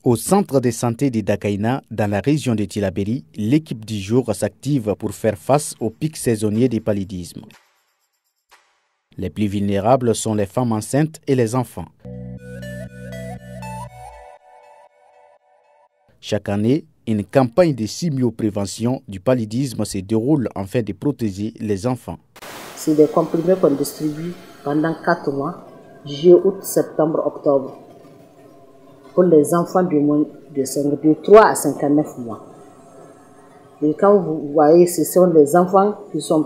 Au centre de santé de Dakaina, dans la région de Tillabéri, l'équipe du jour s'active pour faire face au pic saisonnier du paludisme. Les plus vulnérables sont les femmes enceintes et les enfants. Chaque année, une campagne de sémioprévention du paludisme se déroule afin de protéger les enfants. C'est des comprimés qu'on distribue pendant 4 mois, juillet, août, septembre, octobre, pour les enfants de 3 à 59 mois. Et quand vous voyez, ce sont les enfants qui ont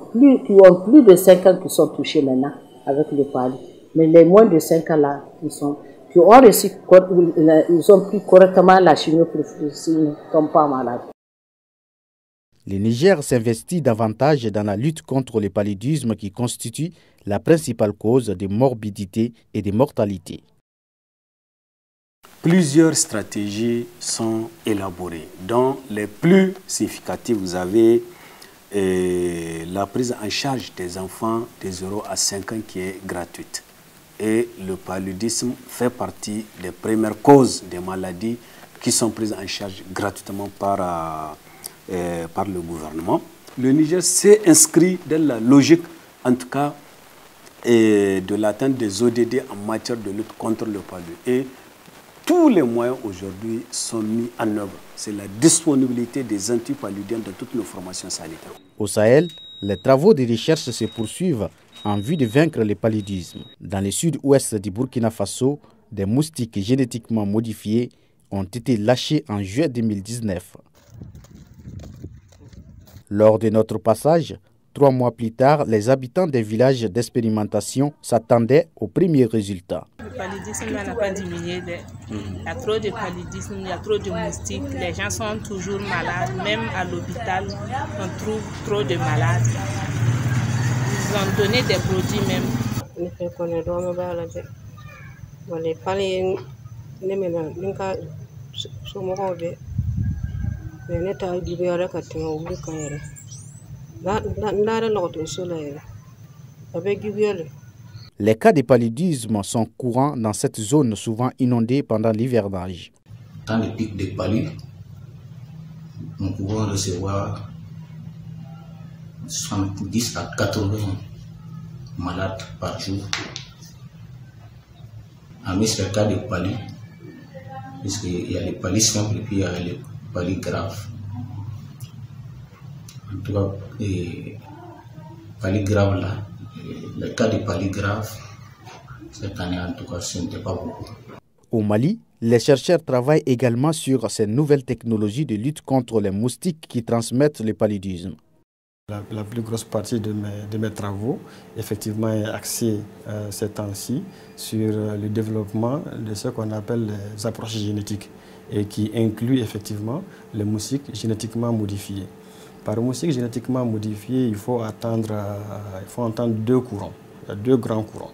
plus de 5 ans qui sont touchés maintenant avec le paludisme. Mais les moins de 5 ans là, ils ont pris correctement la chimioprophylaxie, ils ne tombent pas malades. Le Niger s'investit davantage dans la lutte contre le paludisme qui constitue la principale cause de morbidité et de mortalité. Plusieurs stratégies sont élaborées, dont les plus significatives, vous avez la prise en charge des enfants de 0 à 5 ans qui est gratuite. Et le paludisme fait partie des premières causes des maladies qui sont prises en charge gratuitement par le gouvernement. Le Niger s'est inscrit dans la logique, en tout cas, de l'atteinte des ODD en matière de lutte contre le paludisme. Et tous les moyens aujourd'hui sont mis en œuvre. C'est la disponibilité des antipaludiens dans toutes nos formations sanitaires. Au Sahel, les travaux de recherche se poursuivent en vue de vaincre le paludisme. Dans le sud-ouest du Burkina Faso, des moustiques génétiquement modifiés ont été lâchés en juillet 2019. Lors de notre passage, 3 mois plus tard, les habitants des villages d'expérimentation s'attendaient aux premiers résultats. Le paludisme n'a pas diminué. Il y a trop de paludisme, il y a trop de moustiques. Les gens sont toujours malades. Même à l'hôpital, on trouve trop de malades. Ils ont donné des produits même. Les cas de paludisme sont courants dans cette zone souvent inondée pendant l'hivernage. Dans le pic de palud, nous pouvons recevoir 70 à 80 malades par jour. En ce cas de palud, puisqu'il y a les palud simples et puis il y a les palud graves. En tout cas, les palud graves là, les cas de palud graves, cette année en tout cas, ce n'était pas beaucoup. Au Mali, les chercheurs travaillent également sur ces nouvelles technologies de lutte contre les moustiques qui transmettent le paludisme. La plus grosse partie de mes travaux, effectivement, est axée ces temps-ci sur le développement de ce qu'on appelle les approches génétiques et qui inclut effectivement les moustiques génétiquement modifiés. Par moustique génétiquement modifié, il faut entendre 2 courants, 2 grands courants.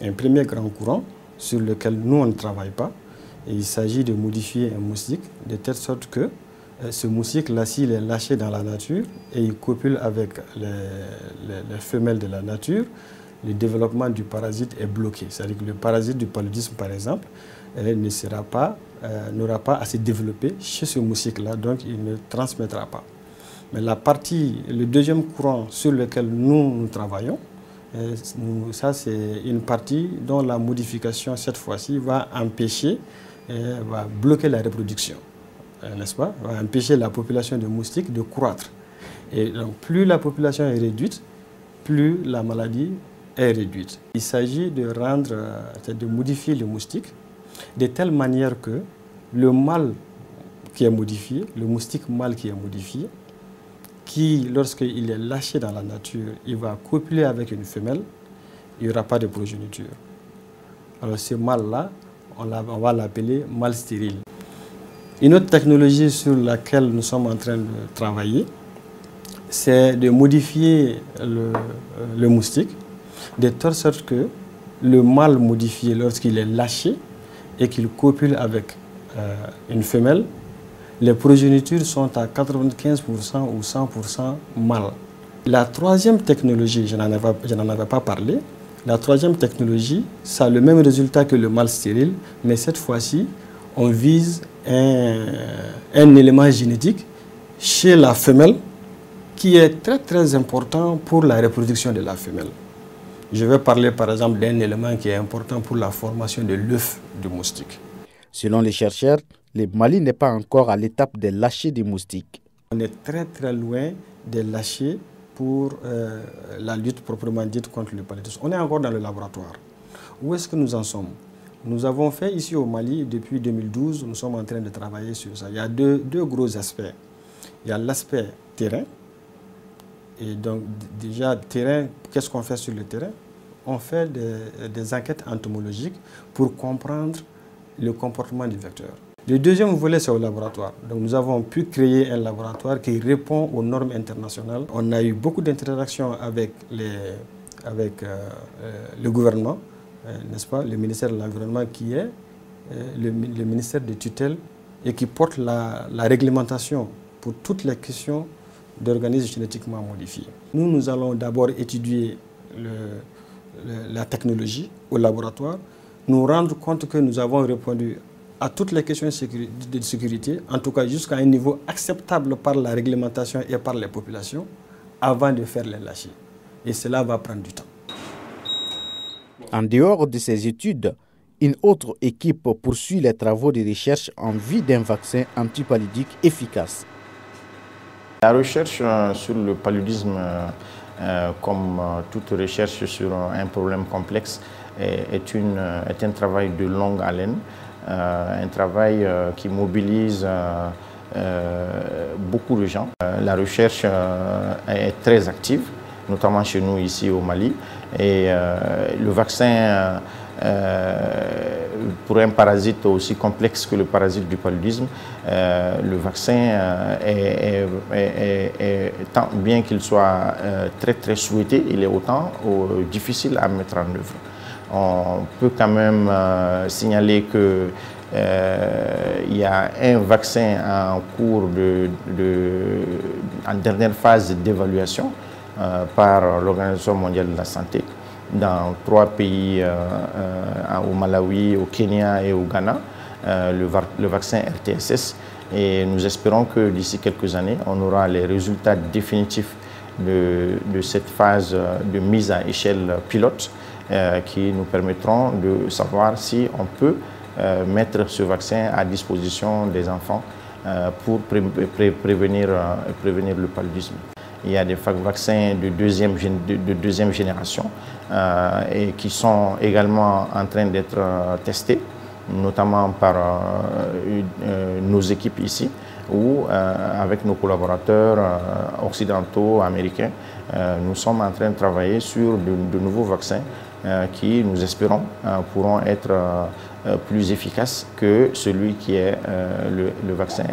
Un premier grand courant sur lequel nous on ne travaille pas, et il s'agit de modifier un moustique de telle sorte que ce moustique-là, s'il est lâché dans la nature et il copule avec les femelles de la nature, le développement du parasite est bloqué. C'est-à-dire que le parasite du paludisme, par exemple, n'aura pas à se développer chez ce moustique-là, donc il ne transmettra pas. Mais le deuxième courant sur lequel nous travaillons, ça c'est une partie dont la modification cette fois-ci va empêcher, va bloquer la reproduction, n'est-ce pas? Va empêcher la population de moustiques de croître. Et donc plus la population est réduite, plus la maladie est réduite. Il s'agit de modifier le moustique de telle manière que le mâle qui est modifié, le moustique mâle qui est modifié, qui, lorsqu'il est lâché dans la nature, il va copuler avec une femelle, il n'y aura pas de progéniture. Alors ce mâle-là, on va l'appeler mâle stérile. Une autre technologie sur laquelle nous sommes en train de travailler, c'est de modifier le moustique, de telle sorte que le mâle modifié, lorsqu'il est lâché et qu'il copule avec une femelle, les progénitures sont à 95% ou 100% mâles. La troisième technologie, je n'en avais pas parlé, la troisième technologie, ça a le même résultat que le mâle stérile, mais cette fois-ci, on vise un élément génétique chez la femelle qui est très important pour la reproduction de la femelle. Je vais parler par exemple d'un élément qui est important pour la formation de l'œuf du moustique. Selon les chercheurs, le Mali n'est pas encore à l'étape des lâchers des moustiques. On est très loin des lâchers pour la lutte proprement dite contre le paludisme. On est encore dans le laboratoire. Où est-ce que nous en sommes? Nous avons fait ici au Mali, depuis 2012, nous sommes en train de travailler sur ça. Il y a deux gros aspects. Il y a l'aspect terrain. Et donc déjà, terrain, qu'est-ce qu'on fait sur le terrain? On fait des enquêtes entomologiques pour comprendre le comportement du vecteur. Le deuxième volet, c'est au laboratoire. Donc nous avons pu créer un laboratoire qui répond aux normes internationales. On a eu beaucoup d'interactions avec le gouvernement, n'est-ce pas, le ministère de l'Environnement qui est le ministère de tutelle et qui porte la réglementation pour toutes les questions d'organismes génétiquement modifiés. Nous allons d'abord étudier la technologie au laboratoire, nous rendre compte que nous avons répondu à toutes les questions de sécurité, en tout cas jusqu'à un niveau acceptable par la réglementation et par les populations, avant de faire les lâchers. Et cela va prendre du temps. En dehors de ces études, une autre équipe poursuit les travaux de recherche en vue d'un vaccin antipaludisme efficace. La recherche sur le paludisme, comme toute recherche sur un problème complexe, est un travail de longue haleine, un travail qui mobilise beaucoup de gens. La recherche est très active, notamment chez nous ici au Mali. Et le vaccin pour un parasite aussi complexe que le parasite du paludisme, le vaccin tant bien qu'il soit très souhaité, il est autant difficile à mettre en œuvre. On peut quand même signaler que il y a un vaccin en cours en dernière phase d'évaluation par l'Organisation mondiale de la santé dans 3 pays, au Malawi, au Kenya et au Ghana, le vaccin RTSS. Et nous espérons que d'ici quelques années, on aura les résultats définitifs de cette phase de mise à échelle pilote qui nous permettront de savoir si on peut mettre ce vaccin à disposition des enfants pour prévenir le paludisme. Il y a des vaccins de deuxième génération et qui sont également en train d'être testés, notamment par nos équipes ici, ou avec nos collaborateurs occidentaux, américains, nous sommes en train de travailler sur de nouveaux vaccins qui, nous espérons, pourront être plus efficaces que celui qui est le vaccin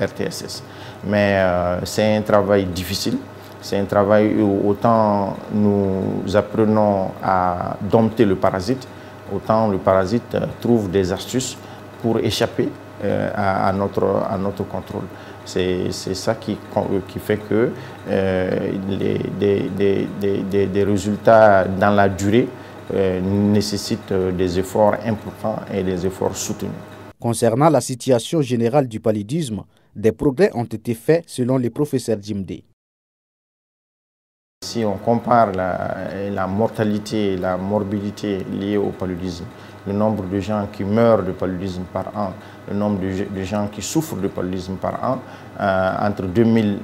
RTSS. Mais c'est un travail difficile, c'est un travail où autant nous apprenons à dompter le parasite, autant le parasite trouve des astuces pour échapper à notre contrôle. C'est ça qui fait que des résultats dans la durée nécessitent des efforts importants et des efforts soutenus. Concernant la situation générale du paludisme, des progrès ont été faits selon le professeur Djimdé. Si on compare la mortalité et la morbidité liées au paludisme, le nombre de gens qui meurent de paludisme par an, le nombre de gens qui souffrent de paludisme par an, entre 2000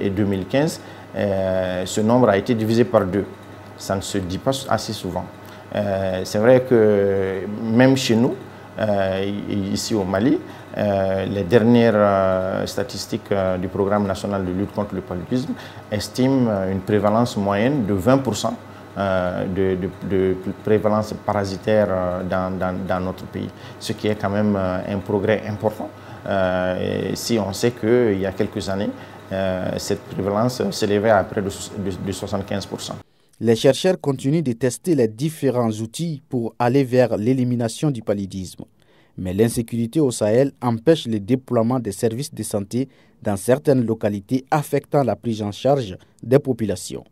et 2015, ce nombre a été divisé par 2. Ça ne se dit pas assez souvent. C'est vrai que même chez nous, ici au Mali, les dernières statistiques du Programme national de lutte contre le paludisme estiment une prévalence moyenne de 20% de prévalence parasitaire dans notre pays, ce qui est quand même un progrès important. Si on sait qu'il y a quelques années, cette prévalence s'élevait à près de 75%. Les chercheurs continuent de tester les différents outils pour aller vers l'élimination du paludisme. Mais l'insécurité au Sahel empêche le déploiement des services de santé dans certaines localités affectant la prise en charge des populations.